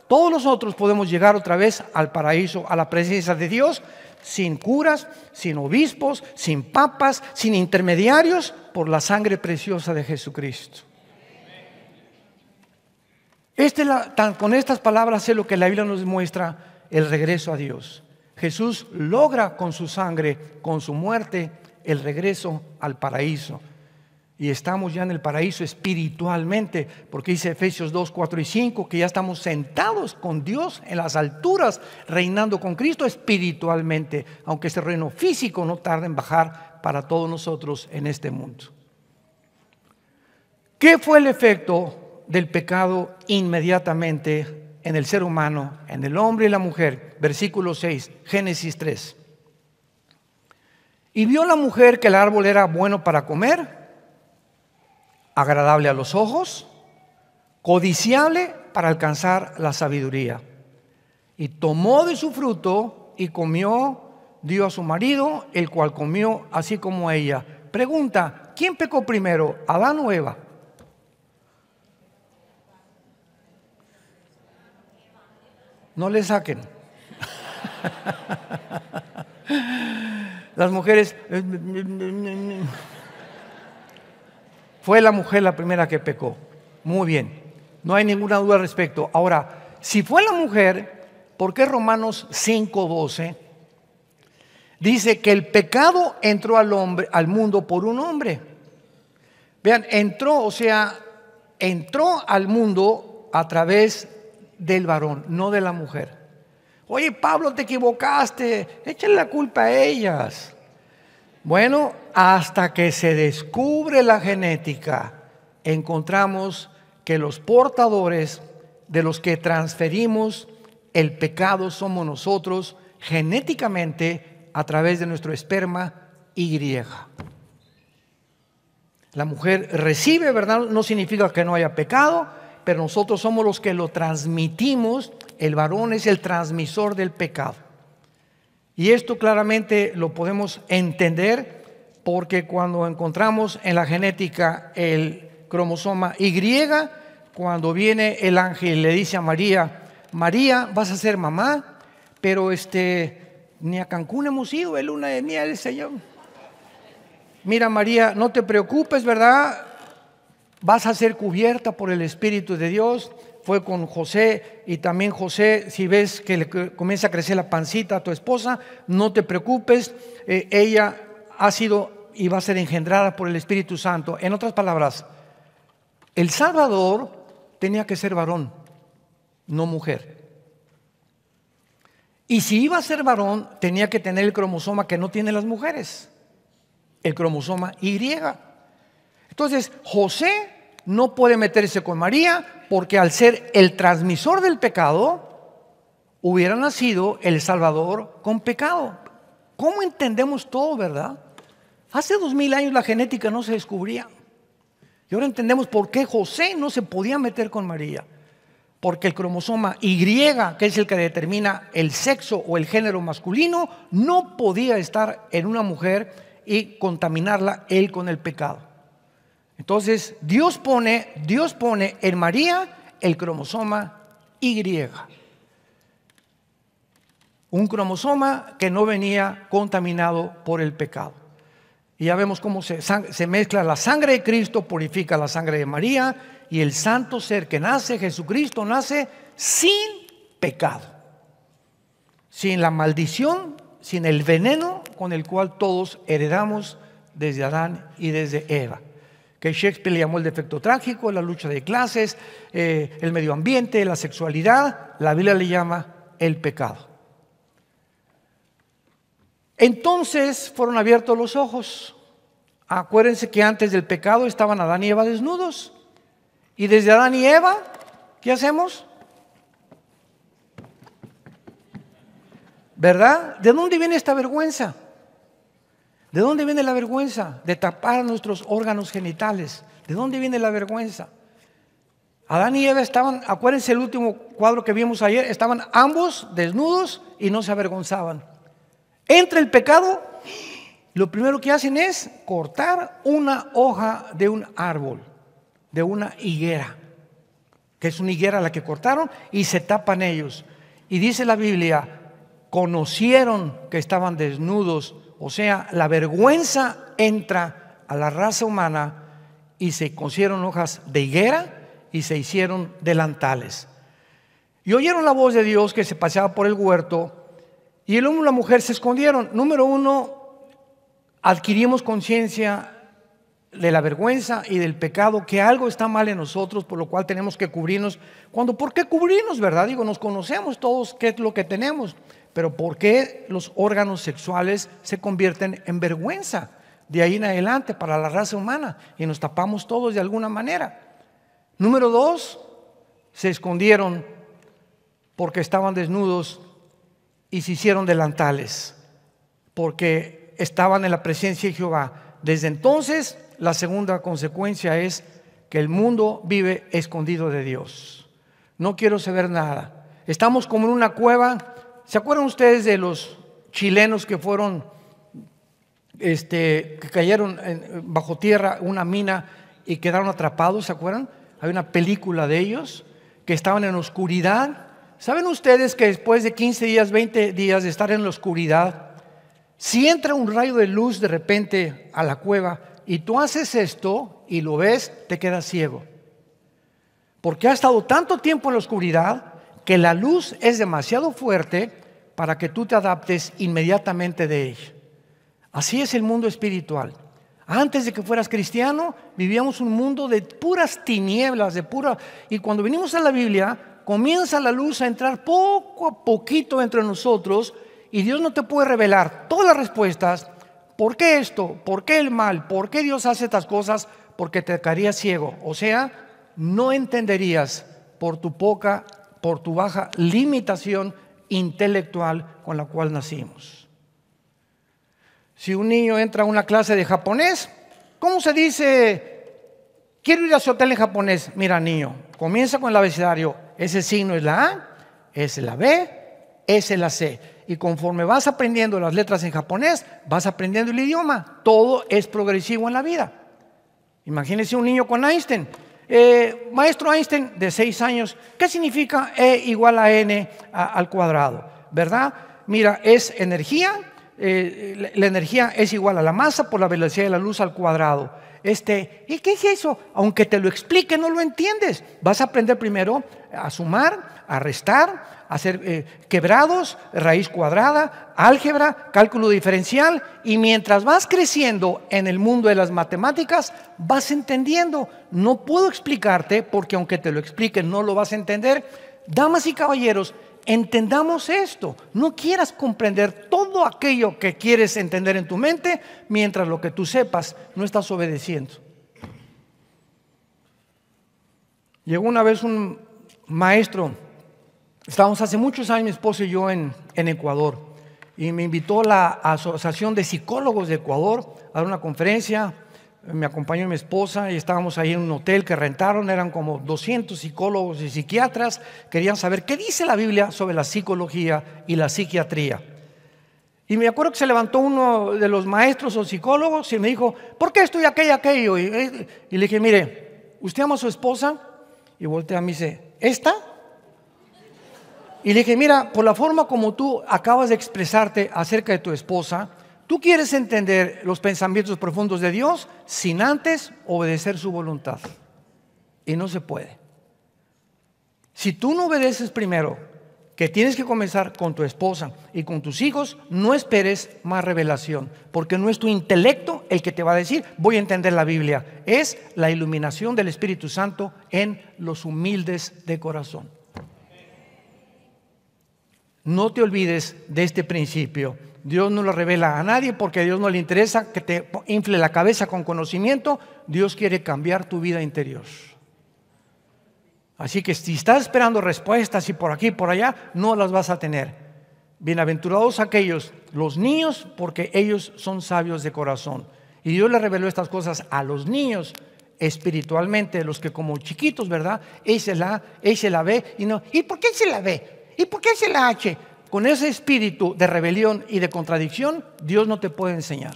todos nosotros podemos llegar otra vez al paraíso, a la presencia de Dios, sin curas, sin obispos, sin papas, sin intermediarios, por la sangre preciosa de Jesucristo. Con estas palabras es lo que la Biblia nos muestra, el regreso a Dios. Jesús logra con su sangre, con su muerte, el regreso al paraíso. Y estamos ya en el paraíso espiritualmente, porque dice Efesios 2, 4 y 5, que ya estamos sentados con Dios en las alturas, reinando con Cristo espiritualmente, aunque ese reino físico no tarde en bajar para todos nosotros en este mundo. ¿Qué fue el efecto del pecado inmediatamente en el ser humano, en el hombre y la mujer? Versículo 6, Génesis 3. Y vio la mujer que el árbol era bueno para comer, agradable a los ojos, codiciable para alcanzar la sabiduría. Y tomó de su fruto y comió, dio a su marido, el cual comió así como ella. Pregunta, ¿quién pecó primero, Adán o Eva? No le saquen. Las mujeres... Fue la mujer la primera que pecó. Muy bien, no hay ninguna duda al respecto. Ahora, si fue la mujer, ¿por qué Romanos 5:12 dice que el pecado entró al mundo por un hombre? Vean, entró al mundo a través del varón, no de la mujer. Oye, Pablo, te equivocaste, échale la culpa a ellas. Bueno, hasta que se descubre la genética, encontramos que los portadores de los que transferimos el pecado somos nosotros genéticamente a través de nuestro esperma Y. La mujer recibe, ¿verdad? No significa que no haya pecado, pero nosotros somos los que lo transmitimos. El varón es el transmisor del pecado. Y esto claramente lo podemos entender porque cuando encontramos en la genética el cromosoma Y, cuando viene el ángel y le dice a María, María, vas a ser mamá, pero ni a Cancún hemos ido, es luna de miel, Señor. Mira, María, no te preocupes, ¿verdad? Vas a ser cubierta por el Espíritu de Dios. Fue con José, y también José, si ves que le comienza a crecer la pancita a tu esposa, no te preocupes, ella ha sido y va a ser engendrada por el Espíritu Santo. En otras palabras, el Salvador tenía que ser varón, no mujer. Y si iba a ser varón, tenía que tener el cromosoma que no tienen las mujeres, el cromosoma Y. Entonces, José no puede meterse con María, porque al ser el transmisor del pecado, hubiera nacido el Salvador con pecado. ¿Cómo entendemos todo, verdad? Hace 2000 años la genética no se descubría. Y ahora entendemos por qué José no se podía meter con María. Porque el cromosoma Y, que es el que determina el sexo o el género masculino, no podía estar en una mujer y contaminarla él con el pecado. Entonces Dios pone en María el cromosoma Y. Un cromosoma que no venía contaminado por el pecado. Y ya vemos cómo se mezcla la sangre de Cristo, purifica la sangre de María, y el santo ser que nace, Jesucristo, nace sin pecado, sin la maldición, sin el veneno con el cual todos heredamos desde Adán y desde Eva, que Shakespeare le llamó el defecto trágico, la lucha de clases, el medio ambiente, la sexualidad. La Biblia le llama el pecado. Entonces fueron abiertos los ojos. Acuérdense que antes del pecado estaban Adán y Eva desnudos. Y desde Adán y Eva, ¿qué hacemos? ¿Verdad? ¿De dónde viene esta vergüenza? ¿De dónde viene la vergüenza de tapar nuestros órganos genitales? ¿De dónde viene la vergüenza? Adán y Eva estaban, acuérdense el último cuadro que vimos ayer, estaban ambos desnudos y no se avergonzaban. Entra el pecado, lo primero que hacen es cortar una hoja de un árbol, de una higuera, que es una higuera la que cortaron, y se tapan ellos. Y dice la Biblia, conocieron que estaban desnudos. O sea, la vergüenza entra a la raza humana y se cosieron hojas de higuera y se hicieron delantales. Y oyeron la voz de Dios que se paseaba por el huerto, y el hombre y la mujer se escondieron. Número uno, adquirimos conciencia de la vergüenza y del pecado, que algo está mal en nosotros, por lo cual tenemos que cubrirnos. ¿Por qué cubrirnos, verdad? Nos conocemos todos qué es lo que tenemos, pero ¿por qué los órganos sexuales se convierten en vergüenza de ahí en adelante para la raza humana? Y nos tapamos todos de alguna manera. Número dos, se escondieron porque estaban desnudos y se hicieron delantales, porque estaban en la presencia de Jehová. Desde entonces, la segunda consecuencia es que el mundo vive escondido de Dios. No quiero saber nada. Estamos como en una cueva. ¿Se acuerdan ustedes de los chilenos que fueron, que cayeron bajo tierra, una mina, y quedaron atrapados? ¿Se acuerdan? Hay una película de ellos que estaban en oscuridad. ¿Saben ustedes que después de 15 días, 20 días de estar en la oscuridad, si entra un rayo de luz de repente a la cueva y tú haces esto y lo ves, te quedas ciego? Porque ha estado tanto tiempo en la oscuridad que la luz es demasiado fuerte para que tú te adaptes inmediatamente de ella. Así es el mundo espiritual. Antes de que fueras cristiano, vivíamos un mundo de puras tinieblas, y cuando venimos a la Biblia, comienza la luz a entrar poco a poquito entre nosotros, y Dios no te puede revelar todas las respuestas. ¿Por qué esto? ¿Por qué el mal? ¿Por qué Dios hace estas cosas? Porque te quedarías ciego. O sea, no entenderías por tu baja limitación intelectual con la cual nacimos. Si un niño entra a una clase de japonés, ¿cómo se dice? Quiero ir a su hotel en japonés. Mira, niño, comienza con el abecedario. Ese signo es la A, esa es la B, esa es la C. y conforme vas aprendiendo las letras en japonés, vas aprendiendo el idioma. Todo es progresivo en la vida. Imagínense un niño con Einstein. Maestro Einstein, de 6 años, ¿qué significa E igual a N al cuadrado? ¿Verdad? Mira, es energía. La energía es igual a la masa por la velocidad de la luz al cuadrado. ¿Y qué es eso? Aunque te lo explique, no lo entiendes. Vas a aprender primero a sumar, a restar, a hacer quebrados, raíz cuadrada, álgebra, cálculo diferencial, y mientras vas creciendo en el mundo de las matemáticas, vas entendiendo. No puedo explicarte porque aunque te lo explique, no lo vas a entender. Damas y caballeros, entendamos esto. No quieras comprender todo aquello que quieres entender en tu mente mientras lo que tú sepas no estás obedeciendo. Llegó una vez un maestro, estábamos hace muchos años mi esposo y yo en Ecuador, y me invitó la Asociación de Psicólogos de Ecuador a dar una conferencia. Me acompañó mi esposa y estábamos ahí en un hotel que rentaron. Eran como 200 psicólogos y psiquiatras. Querían saber qué dice la Biblia sobre la psicología y la psiquiatría. Y me acuerdo que se levantó uno de los maestros o psicólogos y me dijo: ¿por qué esto y aquello? Y le dije: mire, ¿usted ama a su esposa? Y voltea a mí y dice: ¿esta? Y le dije: mira, por la forma como tú acabas de expresarte acerca de tu esposa, tú quieres entender los pensamientos profundos de Dios sin antes obedecer su voluntad. Y no se puede. Si tú no obedeces primero, que tienes que comenzar con tu esposa y con tus hijos, no esperes más revelación, porque no es tu intelecto el que te va a decir: voy a entender la Biblia. Es la iluminación del Espíritu Santo en los humildes de corazón. No te olvides de este principio. Dios no lo revela a nadie porque a Dios no le interesa que te infle la cabeza con conocimiento. Dios quiere cambiar tu vida interior. Así que si estás esperando respuestas y por aquí y por allá, no las vas a tener. Bienaventurados aquellos, los niños, porque ellos son sabios de corazón. Y Dios le reveló estas cosas a los niños espiritualmente, los que como chiquitos, ¿verdad? Él se la ve y no. ¿Y por qué se la ve? ¿Y por qué se la H? Con ese espíritu de rebelión y de contradicción, Dios no te puede enseñar.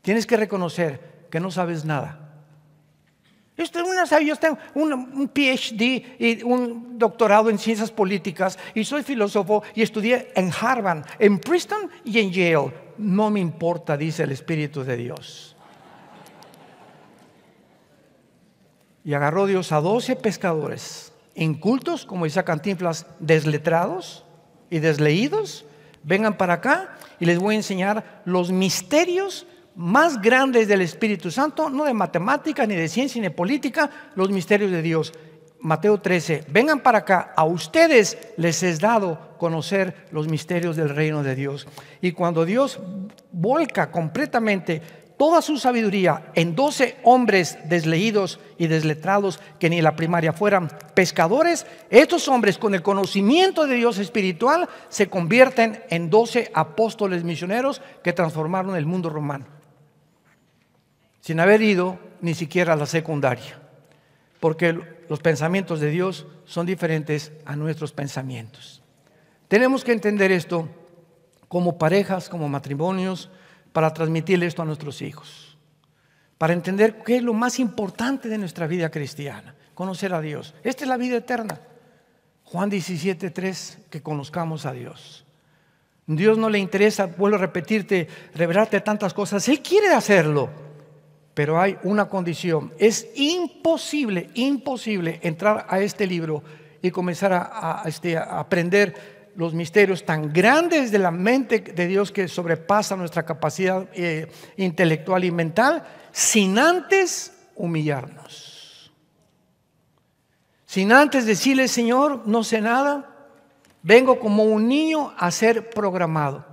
Tienes que reconocer que no sabes nada. Yo tengo un PhD y un doctorado en ciencias políticas y soy filósofo y estudié en Harvard, en Princeton y en Yale. No me importa, dice el Espíritu de Dios. Y agarró Dios a 12 pescadores incultos, como dice Cantinflas, desletrados y desleídos. Vengan para acá y les voy a enseñar los misterios más grandes del Espíritu Santo, no de matemáticas, ni de ciencia, ni de política, los misterios de Dios. Mateo 13, vengan para acá, a ustedes les es dado conocer los misterios del reino de Dios. Y cuando Dios volca completamente toda su sabiduría en 12 hombres desleídos y desletrados que ni en la primaria fueran pescadores, estos hombres con el conocimiento de Dios espiritual se convierten en 12 apóstoles misioneros que transformaron el mundo romano, sin haber ido ni siquiera a la secundaria, porque los pensamientos de Dios son diferentes a nuestros pensamientos. Tenemos que entender esto como parejas, como matrimonios, para transmitirle esto a nuestros hijos, para entender qué es lo más importante de nuestra vida cristiana: conocer a Dios. Esta es la vida eterna. Juan 17:3, que conozcamos a Dios. Dios no le interesa, vuelvo a repetirte, revelarte tantas cosas. Él quiere hacerlo, pero hay una condición. Es imposible entrar a este libro y comenzar a aprender los misterios tan grandes de la mente de Dios que sobrepasa nuestra capacidad intelectual y mental, sin antes humillarnos, sin antes decirle: Señor, no sé nada, vengo como un niño a ser programado.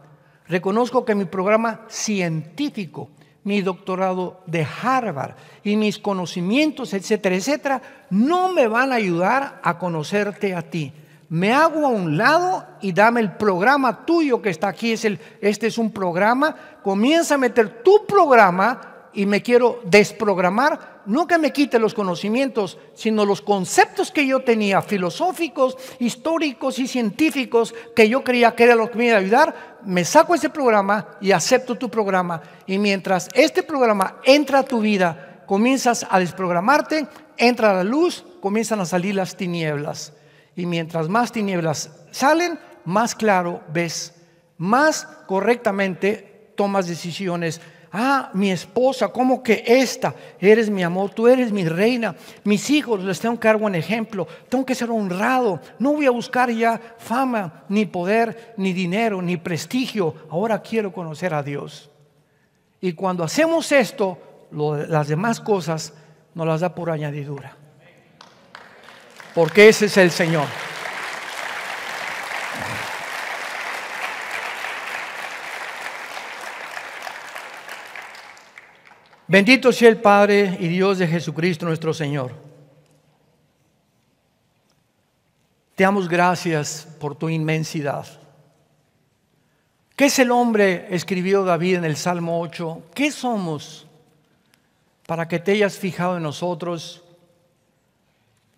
Reconozco que mi programa científico, mi doctorado de Harvard y mis conocimientos, etcétera, etcétera, no me van a ayudar a conocerte a ti. Me hago a un lado y dame el programa tuyo que está aquí. Este es un programa. Comienza a meter tu programa y me quiero desprogramar. No que me quite los conocimientos, sino los conceptos que yo tenía, filosóficos, históricos y científicos, que yo creía que era lo que me iba a ayudar. Me saco ese programa y acepto tu programa. Y mientras este programa entra a tu vida, comienzas a desprogramarte, entra la luz, comienzan a salir las tinieblas. Y mientras más tinieblas salen, más claro ves, más correctamente tomas decisiones. Ah, mi esposa, ¿cómo que esta? Eres mi amor, tú eres mi reina. Mis hijos les tengo que dar buen ejemplo. Tengo que ser honrado. No voy a buscar ya fama, ni poder, ni dinero, ni prestigio. Ahora quiero conocer a Dios. Y cuando hacemos esto, las demás cosas nos las da por añadidura. Porque ese es el Señor. Bendito sea el Padre y Dios de Jesucristo nuestro Señor. Te damos gracias por tu inmensidad. ¿Qué es el hombre? Escribió David en el Salmo 8. ¿Qué somos para que te hayas fijado en nosotros?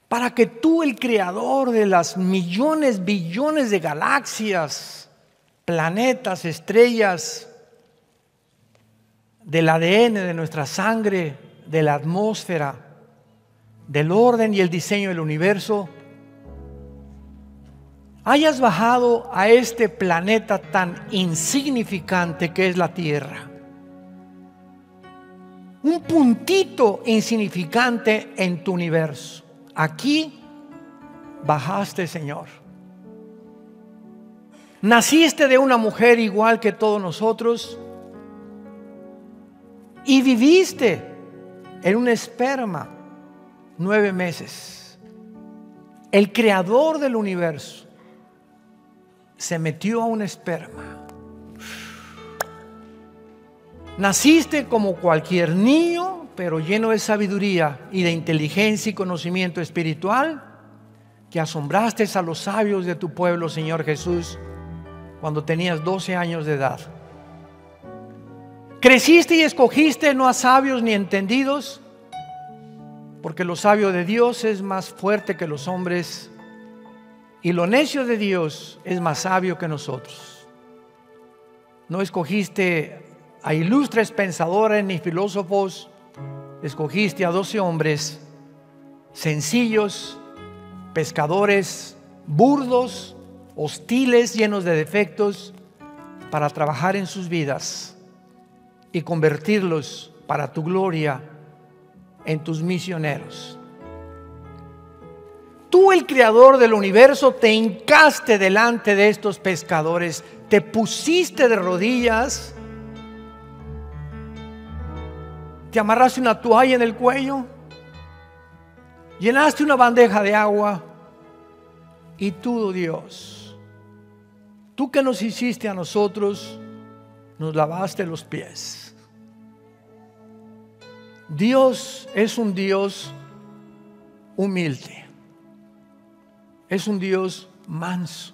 Para que tú, el creador de las millones, billones de galaxias, planetas, estrellas, del ADN de nuestra sangre, de la atmósfera, del orden y el diseño del universo, hayas bajado a este planeta tan insignificante que es la Tierra. Un puntito insignificante en tu universo. Aquí bajaste, Señor. Naciste de una mujer igual que todos nosotros y viviste en un esperma 9 meses. El creador del universo se metió a un esperma. Naciste como cualquier niño, pero lleno de sabiduría y de inteligencia y conocimiento espiritual, que asombraste a los sabios de tu pueblo, Señor Jesús, cuando tenías 12 años de edad. Creciste y escogiste no a sabios ni entendidos, porque lo sabio de Dios es más fuerte que los hombres, y lo necio de Dios es más sabio que nosotros. No escogiste a ilustres pensadores ni filósofos, escogiste a 12 hombres sencillos, pescadores, burdos, hostiles, llenos de defectos, para trabajar en sus vidas y convertirlos para tu gloria en tus misioneros. Tú, el creador del universo, te hincaste delante de estos pescadores, te pusiste de rodillas, te amarraste una toalla en el cuello, llenaste una bandeja de agua y tú, Dios, tú que nos hiciste a nosotros, nos lavaste los pies. Dios es un Dios humilde, es un Dios manso,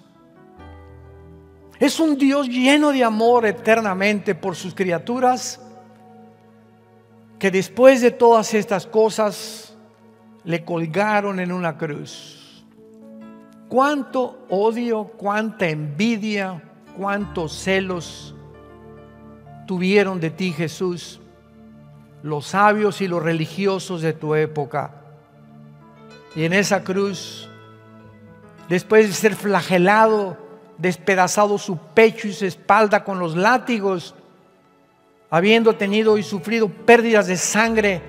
es un Dios lleno de amor eternamente por sus criaturas, que después de todas estas cosas le colgaron en una cruz. Cuánto odio, cuánta envidia, cuántos celos tuvieron de ti, Jesús, los sabios y los religiosos de tu época. Y en esa cruz, después de ser flagelado, despedazado su pecho y su espalda con los látigos, habiendo tenido y sufrido pérdidas de sangre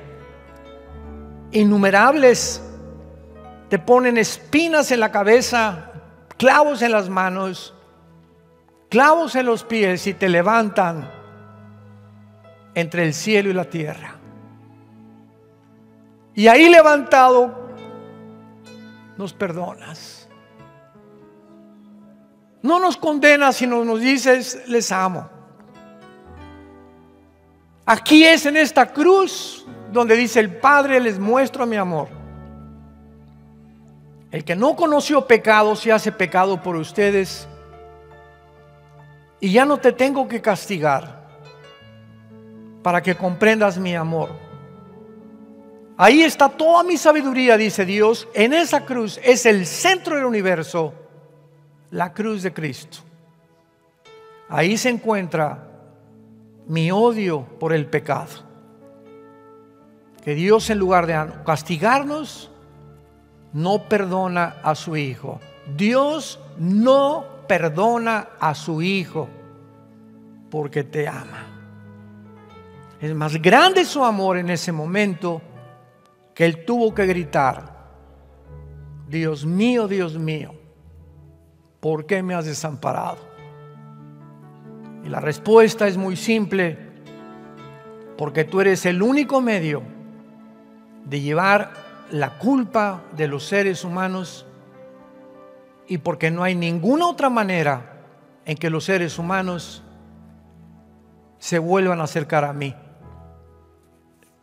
innumerables, te ponen espinas en la cabeza, clavos en las manos, clavos en los pies, y te levantan entre el cielo y la tierra. Y ahí levantado nos perdonas. No nos condenas, sino nos dices: les amo. Aquí es en esta cruz donde dice el Padre: les muestro mi amor. El que no conoció pecado se hace pecado por ustedes, y ya no te tengo que castigar para que comprendas mi amor. Ahí está toda mi sabiduría, dice Dios. En esa cruz es el centro del universo, la cruz de Cristo. Ahí se encuentra mi odio por el pecado. Que Dios, en lugar de castigarnos, no perdona a su Hijo. Dios no perdona a su Hijo porque te ama. Es más grande su amor en ese momento que Él tuvo que gritar: Dios mío, ¿por qué me has desamparado? Y la respuesta es muy simple: porque tú eres el único medio de llevar la culpa de los seres humanos, y porque no hay ninguna otra manera en que los seres humanos se vuelvan a acercar a mí.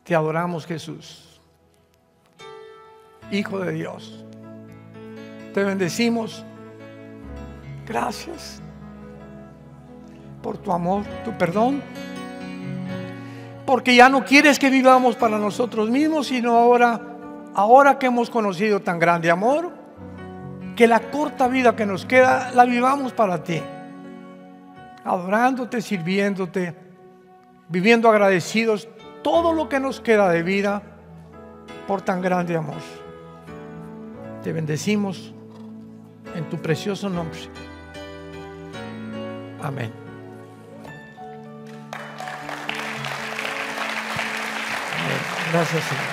Te adoramos, Jesús, Hijo de Dios. Te bendecimos. Gracias por tu amor, tu perdón, porque ya no quieres que vivamos para nosotros mismos, sino ahora que hemos conocido tan grande amor, que la corta vida que nos queda la vivamos para ti, adorándote, sirviéndote, viviendo agradecidos todo lo que nos queda de vida por tan grande amor. Te bendecimos en tu precioso nombre. Amén. Gracias, Señor.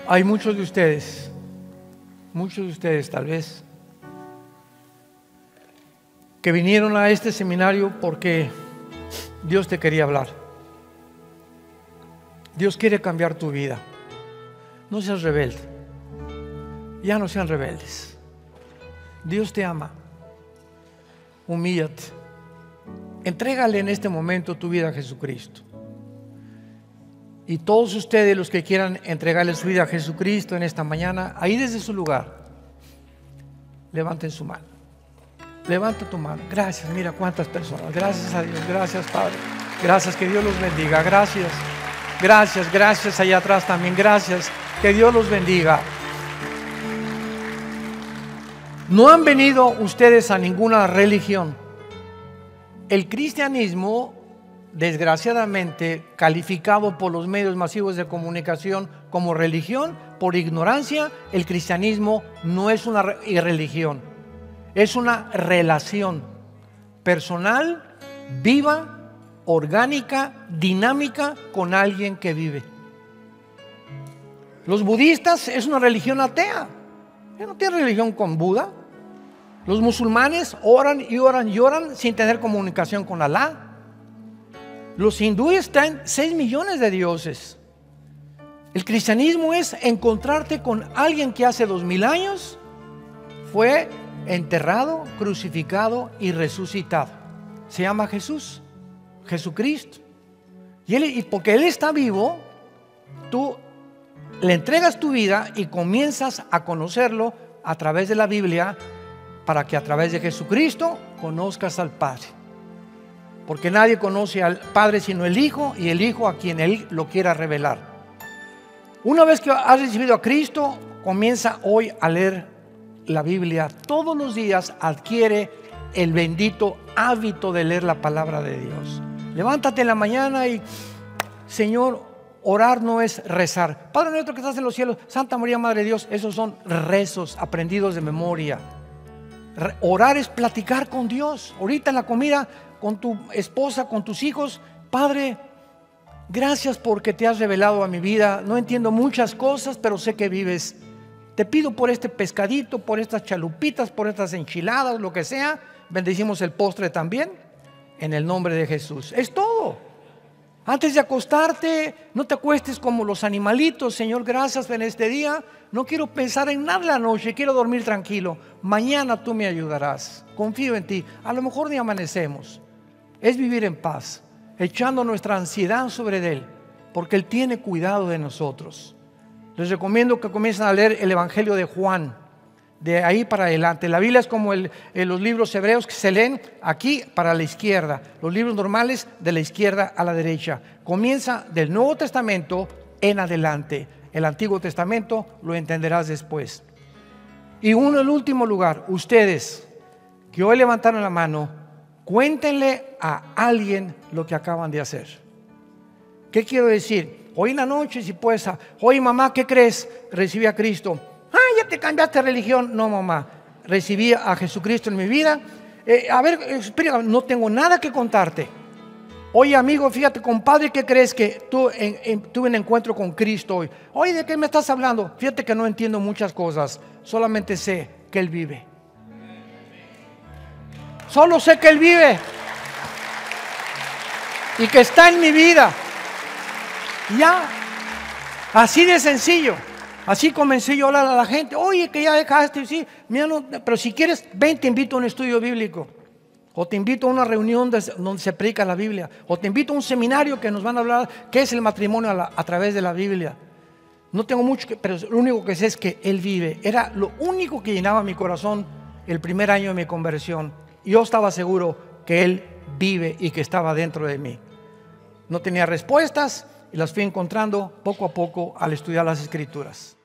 Hay muchos de ustedes tal vez, que vinieron a este seminario porque Dios te quería hablar. Dios quiere cambiar tu vida. No seas rebelde. Ya no sean rebeldes. Dios te ama. Humíllate. Entrégale en este momento tu vida a Jesucristo. Y todos ustedes, los que quieran entregarle su vida a Jesucristo en esta mañana, ahí desde su lugar, levanten su mano. Levanta tu mano. Gracias, mira cuántas personas. Gracias a Dios, gracias, Padre. Gracias, que Dios los bendiga. Gracias, gracias allá atrás también. Gracias, que Dios los bendiga. No han venido ustedes a ninguna religión. El cristianismo, desgraciadamente, calificado por los medios masivos de comunicación como religión, por ignorancia, el cristianismo no es una religión, es una relación personal, viva, orgánica, dinámica con alguien que vive. Los budistas es una religión atea. No tiene religión con Buda. Los musulmanes oran y oran y oran sin tener comunicación con Alá. Los hindúes traen 6 millones de dioses. El cristianismo es encontrarte con alguien que hace 2000 años fue enterrado, crucificado y resucitado. Se llama Jesús, Jesucristo. Y porque Él está vivo, tú le entregas tu vida y comienzas a conocerlo a través de la Biblia, para que a través de Jesucristo conozcas al Padre. Porque nadie conoce al Padre sino el Hijo, y el Hijo a quien Él lo quiera revelar. Una vez que has recibido a Cristo, comienza hoy a leer la Biblia. Todos los días adquiere el bendito hábito de leer la palabra de Dios. Levántate en la mañana y: Señor, orar no es rezar. Padre nuestro que estás en los cielos, Santa María, Madre de Dios. Esos son rezos aprendidos de memoria. Orar es platicar con Dios. Ahorita en la comida, con tu esposa, con tus hijos: Padre, gracias porque te has revelado a mi vida. No entiendo muchas cosas, pero sé que vives. Te pido por este pescadito, por estas chalupitas, por estas enchiladas, lo que sea. Bendecimos el postre también, en el nombre de Jesús. Es todo. Antes de acostarte, no te acuestes como los animalitos. Señor, gracias en este día. No quiero pensar en nada la noche, quiero dormir tranquilo. Mañana tú me ayudarás. Confío en ti. A lo mejor ni amanecemos. Es vivir en paz, echando nuestra ansiedad sobre Él, porque Él tiene cuidado de nosotros. Les recomiendo que comiencen a leer el Evangelio de Juan. de ahí para adelante. La Biblia es como los libros hebreos que se leen aquí para la izquierda, los libros normales de la izquierda a la derecha. Comienza del Nuevo Testamento en adelante. El Antiguo Testamento lo entenderás después. Y en el último lugar, ustedes que hoy levantaron la mano, cuéntenle a alguien lo que acaban de hacer. ¿Qué quiero decir? Hoy en la noche, si puedes, oye mamá, ¿qué crees? Recibí a Cristo. Ya te cambiaste de religión. No, mamá, recibí a Jesucristo en mi vida. A ver, espera, no tengo nada que contarte. Oye amigo, fíjate, compadre, ¿qué crees? Que tuve un encuentro con Cristo hoy. Oye, ¿de qué me estás hablando? Fíjate que no entiendo muchas cosas, solamente sé que Él vive. Solo sé que Él vive y que está en mi vida. Ya, así de sencillo. Así comencé yo a hablar a la gente. Oye, que ya dejaste, sí, mira, no, pero si quieres, ven, te invito a un estudio bíblico. O te invito a una reunión donde se predica la Biblia. O te invito a un seminario que nos van a hablar qué es el matrimonio a través de la Biblia. No tengo mucho, pero lo único que sé es que Él vive. Era lo único que llenaba mi corazón el primer año de mi conversión. Y yo estaba seguro que Él vive y que estaba dentro de mí. No tenía respuestas y las fui encontrando poco a poco al estudiar las Escrituras.